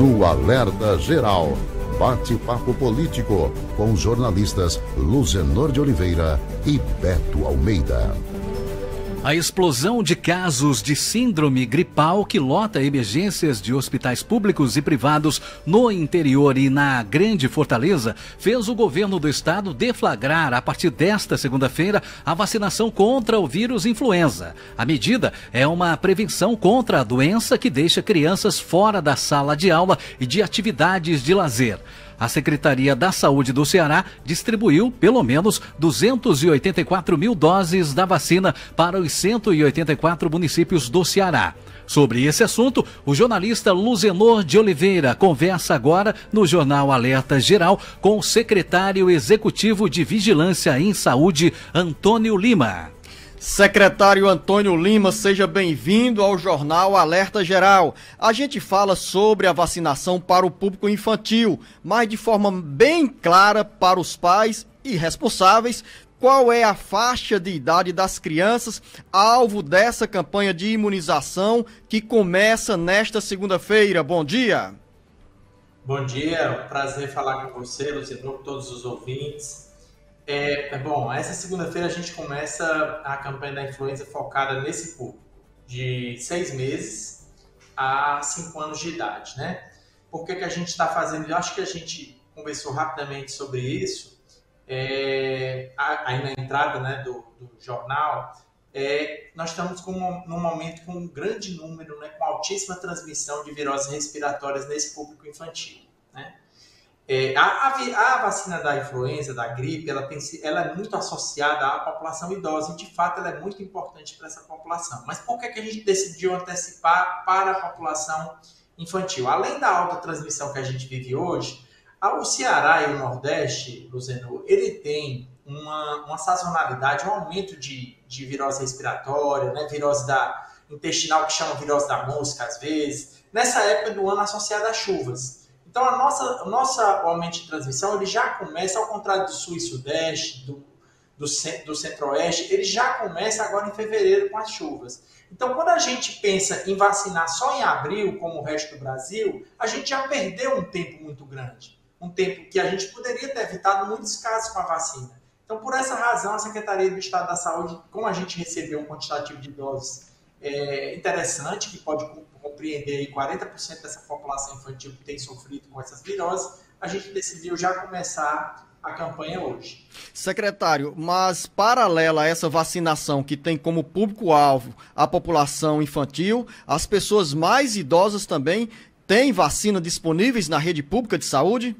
no Alerta Geral. Bate-papo político com os jornalistas Luzenor de Oliveira e Beto Almeida. A explosão de casos de síndrome gripal que lota emergências de hospitais públicos e privados no interior e na Grande Fortaleza fez o governo do estado deflagrar, a partir desta segunda-feira, a vacinação contra o vírus influenza. A medida é uma prevenção contra a doença que deixa crianças fora da sala de aula e de atividades de lazer. A Secretaria da Saúde do Ceará distribuiu pelo menos 284 mil doses da vacina para os 184 municípios do Ceará. Sobre esse assunto, o jornalista Luzenor de Oliveira conversa agora no Jornal Alerta Geral com o secretário executivo de Vigilância em Saúde, Antônio Lima. Secretário Antônio Lima, seja bem-vindo ao Jornal Alerta Geral. A gente fala sobre a vacinação para o público infantil, mas de forma bem clara para os pais e responsáveis. Qual é a faixa de idade das crianças alvo dessa campanha de imunização que começa nesta segunda-feira? Bom dia. Bom dia, prazer falar com você, Luciano, com todos os ouvintes. Bom, essa segunda-feira a gente começa a campanha da influenza focada nesse público, de 6 meses a 5 anos de idade, né? Por que a gente está fazendo? Eu acho que a gente conversou rapidamente sobre isso, aí na entrada, né, do jornal. Nós estamos num momento com um grande número, né, com altíssima transmissão de viroses respiratórias nesse público infantil, né? A vacina da influenza, da gripe, ela é muito associada à população idosa e, de fato, ela é muito importante para essa população. Mas por que a gente decidiu antecipar para a população infantil? Além da alta transmissão que a gente vive hoje, o Ceará e o Nordeste, Luzenor, ele tem uma sazonalidade, um aumento de virose respiratória, né, virose intestinal, que chama virose da mosca, às vezes, nessa época do ano associada às chuvas. Então, o nosso aumento de transmissão, ele já começa, ao contrário do Sul e Sudeste, do Centro-Oeste, ele já começa agora em fevereiro com as chuvas. Então, quando a gente pensa em vacinar só em abril, como o resto do Brasil, a gente já perdeu um tempo muito grande. Um tempo que a gente poderia ter evitado muitos casos com a vacina. Então, por essa razão, a Secretaria do Estado da Saúde, como a gente recebeu um quantitativo de doses interessante, que pode compreender aí 40% dessa população infantil que tem sofrido com essas viroses, a gente decidiu já começar a campanha hoje. Secretário, mas paralela a essa vacinação que tem como público-alvo a população infantil, as pessoas mais idosas também têm vacina disponíveis na rede pública de saúde?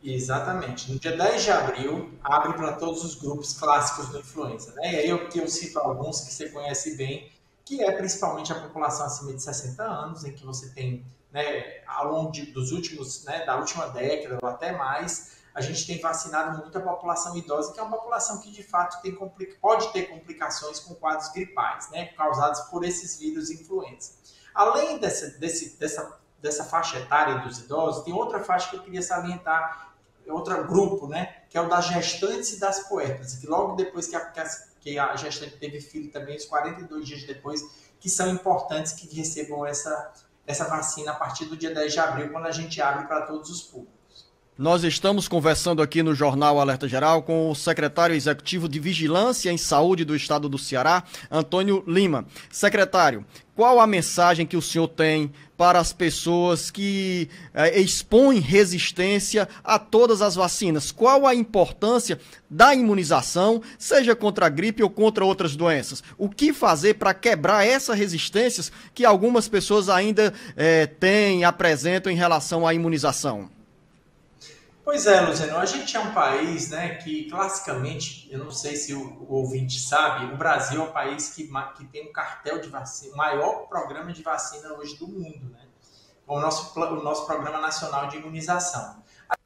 Exatamente. No dia 10 de abril, abre para todos os grupos clássicos do influenza, né? E aí eu cito alguns que você conhece bem, que é principalmente a população acima de 60 anos, em que você tem, né, ao longo dos últimos, né, da última década ou até mais, a gente tem vacinado muito a população idosa, que é uma população que de fato pode ter complicações com quadros gripais, né, causados por esses vírus influenza. Além dessa faixa etária dos idosos, tem outra faixa que eu queria salientar, outro grupo, né, que é o das gestantes e das puérperas, que logo depois que a gestante teve filho também, os 42 dias depois, que são importantes que recebam essa vacina a partir do dia 10 de abril, quando a gente abre para todos os públicos. Nós estamos conversando aqui no Jornal Alerta Geral com o secretário executivo de Vigilância em Saúde do Estado do Ceará, Antônio Lima. Secretário, qual a mensagem que o senhor tem para as pessoas que expõem resistência a todas as vacinas? Qual a importância da imunização, seja contra a gripe ou contra outras doenças? O que fazer para quebrar essas resistências que algumas pessoas ainda apresentam em relação à imunização? Pois é, Luciano, a gente é um país, né, que classicamente, eu não sei se o ouvinte sabe, o Brasil é o país que tem um cartel de vacina, o maior programa de vacina hoje do mundo, né? O nosso Programa Nacional de Imunização.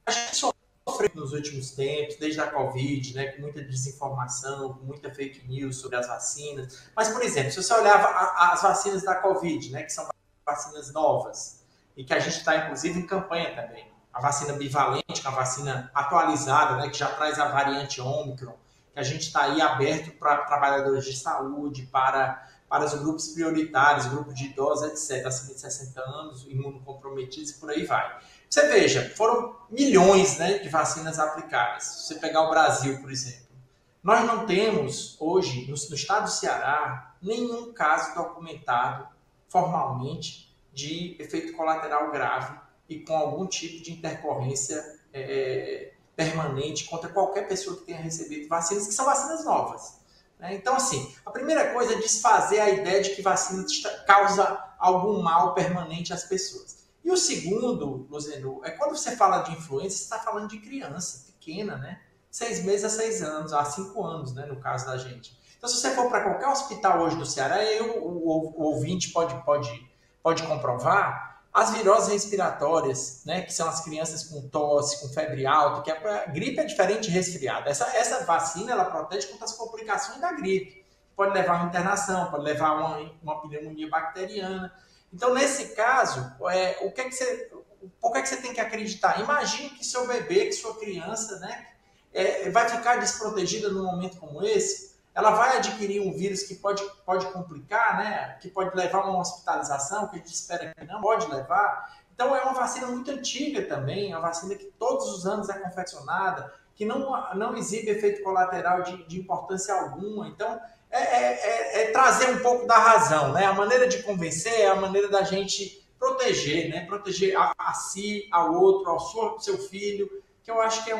A gente sofreu nos últimos tempos, desde a Covid, né, com muita desinformação, com muita fake news sobre as vacinas. Mas, por exemplo, se você olhava as vacinas da Covid, né, que são vacinas novas, e que a gente está, inclusive, em campanha também, a vacina bivalente, que é a vacina atualizada, né, que já traz a variante Ômicron, que a gente está aí aberto para trabalhadores de saúde, para para os grupos prioritários, grupos de idosos, etc., acima de 60 anos, imunocomprometidos e por aí vai. Você veja, foram milhões, né, de vacinas aplicadas. Se você pegar o Brasil, por exemplo, nós não temos hoje, no estado do Ceará, nenhum caso documentado formalmente de efeito colateral grave e com algum tipo de intercorrência permanente contra qualquer pessoa que tenha recebido vacinas, que são vacinas novas. Então, assim, a primeira coisa é desfazer a ideia de que vacina causa algum mal permanente às pessoas. E o segundo, Luzenu, é quando você fala de influenza, você está falando de criança pequena, né? 6 meses a 6 anos, a 5 anos, né, no caso da gente. Então, se você for para qualquer hospital hoje do Ceará, e aí o ouvinte pode comprovar, as viroses respiratórias, né, que são as crianças com tosse, com febre alta, que a gripe é diferente de resfriado. Essa vacina, ela protege contra as complicações da gripe. Pode levar a uma internação, pode levar a uma pneumonia bacteriana. Então, nesse caso, por que você tem que acreditar? Imagine que seu bebê, que sua criança, né, vai ficar desprotegida num momento como esse. Ela vai adquirir um vírus que pode complicar, né? Que pode levar a uma hospitalização, que a gente espera que não pode levar. Então, é uma vacina muito antiga também, é uma vacina que todos os anos é confeccionada, que não exibe efeito colateral de importância alguma. Então, trazer um pouco da razão, né? A maneira de convencer é a maneira da gente proteger, né? Proteger a si, ao outro, ao seu filho, que eu acho que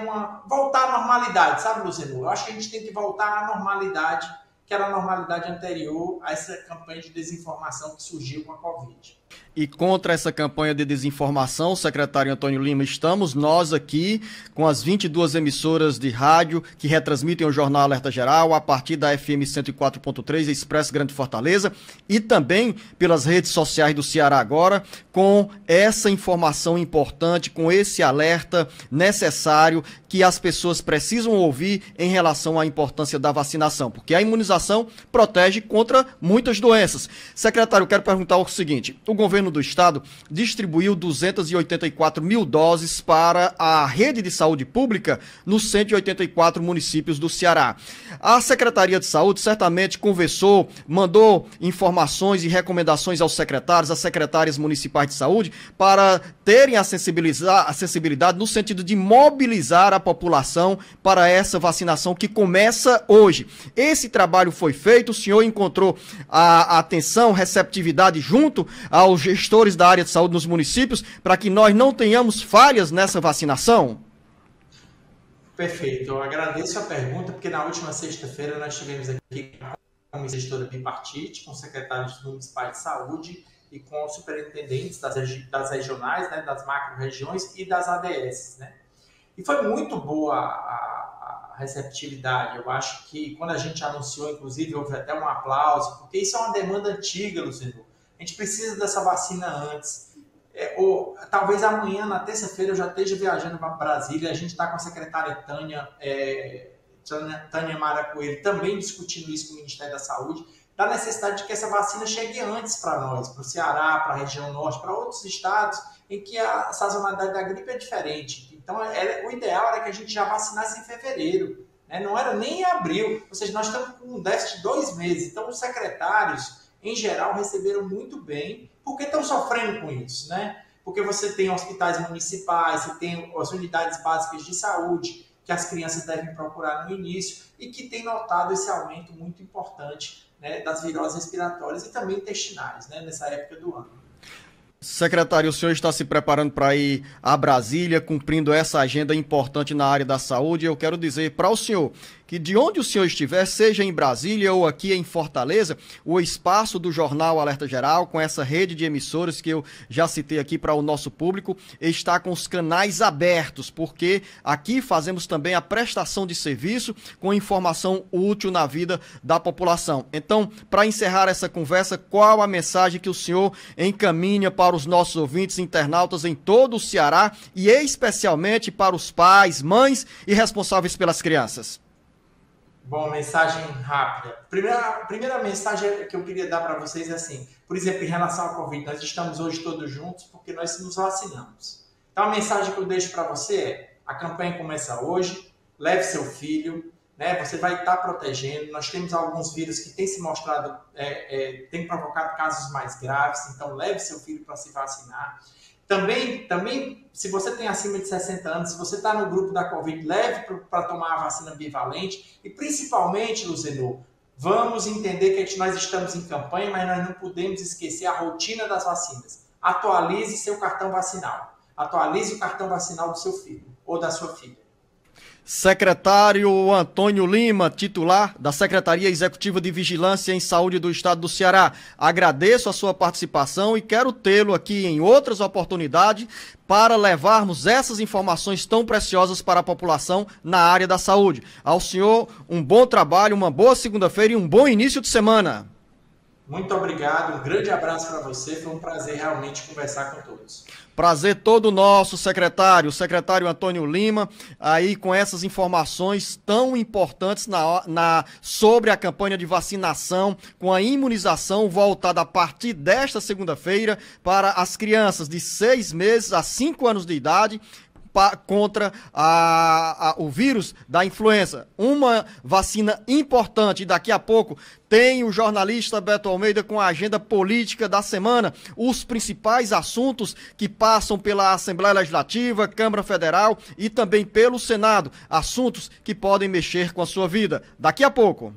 voltar à normalidade, sabe, Luzenu? Eu acho que a gente tem que voltar à normalidade, que era a normalidade anterior a essa campanha de desinformação que surgiu com a Covid. E contra essa campanha de desinformação, secretário Antônio Lima, estamos nós aqui com as 22 emissoras de rádio que retransmitem o Jornal Alerta Geral a partir da FM 104.3 Expresso Grande Fortaleza e também pelas redes sociais do Ceará Agora, com essa informação importante, com esse alerta necessário que as pessoas precisam ouvir em relação à importância da vacinação, porque a imunização protege contra muitas doenças. Secretário, eu quero perguntar o seguinte: o governo do estado distribuiu 284 mil doses para a rede de saúde pública nos 184 municípios do Ceará. A Secretaria de Saúde certamente conversou, mandou informações e recomendações aos secretários, às secretárias municipais de saúde, para terem a sensibilidade no sentido de mobilizar a população para essa vacinação que começa hoje. Esse trabalho foi feito, o senhor encontrou a atenção, receptividade junto aos gestores da área de saúde nos municípios para que nós não tenhamos falhas nessa vacinação? Perfeito, eu agradeço a pergunta, porque na última sexta-feira nós tivemos aqui com a gestora bipartite, com secretários municipais de saúde e com os superintendentes das regionais, né, das macro-regiões e das ADS, né? E foi muito boa a receptividade. Eu acho que quando a gente anunciou, inclusive, houve até um aplauso, porque isso é uma demanda antiga, Luciano. A gente precisa dessa vacina antes. Ou talvez amanhã, na terça-feira, eu já esteja viajando para Brasília. A gente está com a secretária Tânia Mara Coelho também discutindo isso com o Ministério da Saúde, da necessidade de que essa vacina chegue antes para nós, para o Ceará, para a região norte, para outros estados em que a sazonalidade da gripe é diferente. Então, o ideal era que a gente já vacinasse em fevereiro, né? Não era nem em abril. Ou seja, nós estamos com um déficit de 2 meses. Então, os secretários, em geral, receberam muito bem, porque estão sofrendo com isso, né? Porque você tem hospitais municipais, você tem as unidades básicas de saúde, que as crianças devem procurar no início, e que tem notado esse aumento muito importante, né, das viroses respiratórias e também intestinais, né, nessa época do ano. Secretário, o senhor está se preparando para ir a Brasília, cumprindo essa agenda importante na área da saúde. Eu quero dizer para o senhor que de onde o senhor estiver, seja em Brasília ou aqui em Fortaleza, o espaço do Jornal Alerta Geral, com essa rede de emissoras que eu já citei aqui para o nosso público, está com os canais abertos, porque aqui fazemos também a prestação de serviço com informação útil na vida da população. Então, para encerrar essa conversa, qual a mensagem que o senhor encaminha para os nossos ouvintes internautas em todo o Ceará e especialmente para os pais, mães e responsáveis pelas crianças? Bom, mensagem rápida. Primeira mensagem que eu queria dar para vocês é assim, por exemplo, em relação ao Covid, nós estamos hoje todos juntos porque nós nos vacinamos. Então, a mensagem que eu deixo para você é, a campanha começa hoje, leve seu filho, né? Você vai estar protegendo. Nós temos alguns vírus que têm se mostrado, têm provocado casos mais graves, então leve seu filho para se vacinar. Também, se você tem acima de 60 anos, se você está no grupo da Covid, leve para tomar a vacina bivalente. E principalmente, Luzenor, vamos entender que nós estamos em campanha, mas nós não podemos esquecer a rotina das vacinas. Atualize seu cartão vacinal. Atualize o cartão vacinal do seu filho ou da sua filha. Secretário Antônio Lima, titular da Secretaria Executiva de Vigilância em Saúde do Estado do Ceará. Agradeço a sua participação e quero tê-lo aqui em outras oportunidades para levarmos essas informações tão preciosas para a população na área da saúde. Ao senhor, um bom trabalho, uma boa segunda-feira e um bom início de semana. Muito obrigado, um grande abraço para você, foi um prazer realmente conversar com todos. Prazer todo nosso, secretário, o secretário Antônio Lima, aí com essas informações tão importantes sobre a campanha de vacinação, com a imunização voltada a partir desta segunda-feira para as crianças de 6 meses a 5 anos de idade, contra o vírus da influenza. Uma vacina importante. Daqui a pouco tem o jornalista Beto Almeida com a agenda política da semana, os principais assuntos que passam pela Assembleia Legislativa, Câmara Federal e também pelo Senado, assuntos que podem mexer com a sua vida. Daqui a pouco.